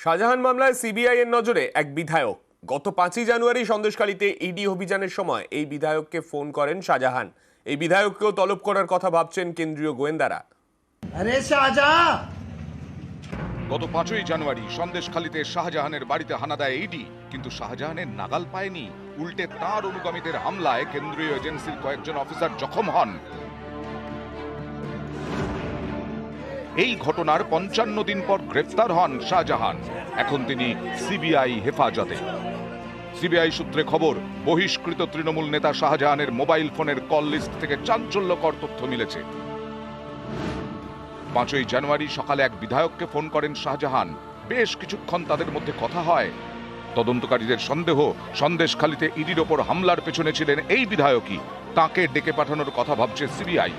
শাহজাহান মামলায় সিবিআই এর নজরে এক বিধায়ক। গত 5ই জানুয়ারি সন্দেশখালীতে ইডি অভিযানের সময় এই বিধায়ককে ফোন করেন শাহজাহান। এই বিধায়ককেও তলব করার কথা ভাবছেন কেন্দ্রীয় গোয়েন্দারা। আরে শাহজাহান, গত 5ই জানুয়ারি সন্দেশখালীতে শাহজাহানের বাড়িতে হানা দেয় ইডি, কিন্তু শাহজাহানের নাগাল পায়নি। উল্টে তার অনুগামীদের হামলায় কেন্দ্রীয় এজেন্সির কয়েকজন অফিসার জখম হন। এই ঘটনার 55 দিন পর গ্রেফতার হন শাহজাহান। এখন তিনি সিবিআই হেফাজতে। সিবিআই সূত্রে খবর, বহিষ্কৃত তৃণমূল নেতা শাহজাহানের মোবাইল ফোনের কল লিস্ট থেকে চাঞ্চল্যকর তথ্য মিলেছে। 5ই জানুয়ারি সকালে এক বিধায়ককে ফোন করেন শাহজাহান। বেশ কিছুক্ষণ তাদের মধ্যে কথা হয়। তদন্তকারীদের সন্দেহ, সন্দেশখালীতে ইডির ওপর হামলার পেছনে ছিলেন এই বিধায়কই। তাকে ডেকে পাঠানোর কথা ভাবছে সিবিআই।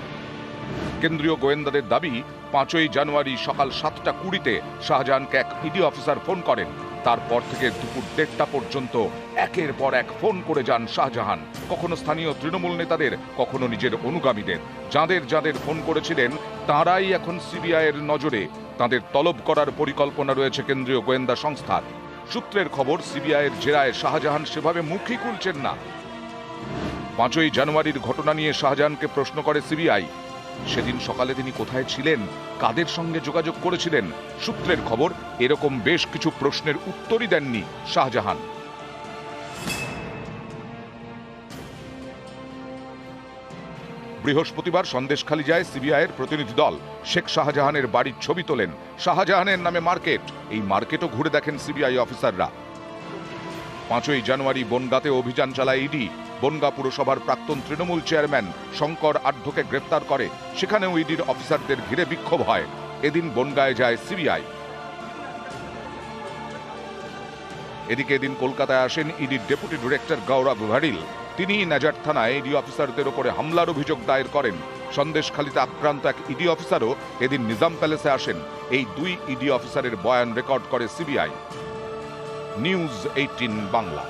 কেন্দ্রীয় গোয়েন্দাদের দাবি, 5ই জানুয়ারি সকাল 7টা 20-তে শাহজাহানকে এক ইডি অফিসার ফোন করেন। তারপর থেকে দুপুর 1:30 পর্যন্ত একের পর এক ফোন করে যান শাহজাহান, কখনো স্থানীয় তৃণমূল নেতাদের, কখনো নিজের অনুগামীদের। যাদের যাদের ফোন করেছিলেন তারাই এখন সিবিআই এর নজরে। তাদের তলব করার পরিকল্পনা রয়েছে কেন্দ্রীয় গোয়েন্দা সংস্থার। সূত্রের খবর, সিবিআই এর জেরায় শাহজাহান সেভাবে মুখই খুলছেন না। 5ই জানুয়ারির ঘটনা নিয়ে শাহজাহানকে প্রশ্ন করে সিবিআই। সেদিন সকালে তিনি কোথায় ছিলেন, কাদের সঙ্গে যোগাযোগ করেছিলেন? সূত্রের খবর, এরকম বেশ কিছু প্রশ্নের উত্তরই দেননি শাহজাহান। বৃহস্পতিবার সন্দেশখালী যায় সিবিআই এর প্রতিনিধি দল। শেখ শাহজাহানের বাড়ির ছবি তোলেন। শাহজাহানের নামে মার্কেট, এই মার্কেটও ঘুরে দেখেন সিবিআই অফিসাররা। 5ই জানুয়ারি বনগাঁতে অভিযান চালায় ইডি। বনগাঁ পুরসভার প্রাক্তন তৃণমূল চেয়ারম্যান শঙ্কর আঢ্যকে গ্রেফতার করে। সেখানেও ইডির অফিসারদের ঘিরে বিক্ষোভ হয়। এদিন বনগাঁয়ে যায় সিবিআই। এদিকে এদিন কলকাতায় আসেন ইডির ডেপুটি ডিরেক্টর গৌরব ভারিল। তিনি নাজার থানায় ইডি অফিসারদের উপরে হামলার অভিযোগ দায়ের করেন। সন্দেশখালীতে আক্রান্ত এক ইডি অফিসারও এদিন নিজাম প্যালেসে আসেন। এই দুই ইডি অফিসারের বয়ান রেকর্ড করে সিবিআই। নিউজ 18 বাংলা।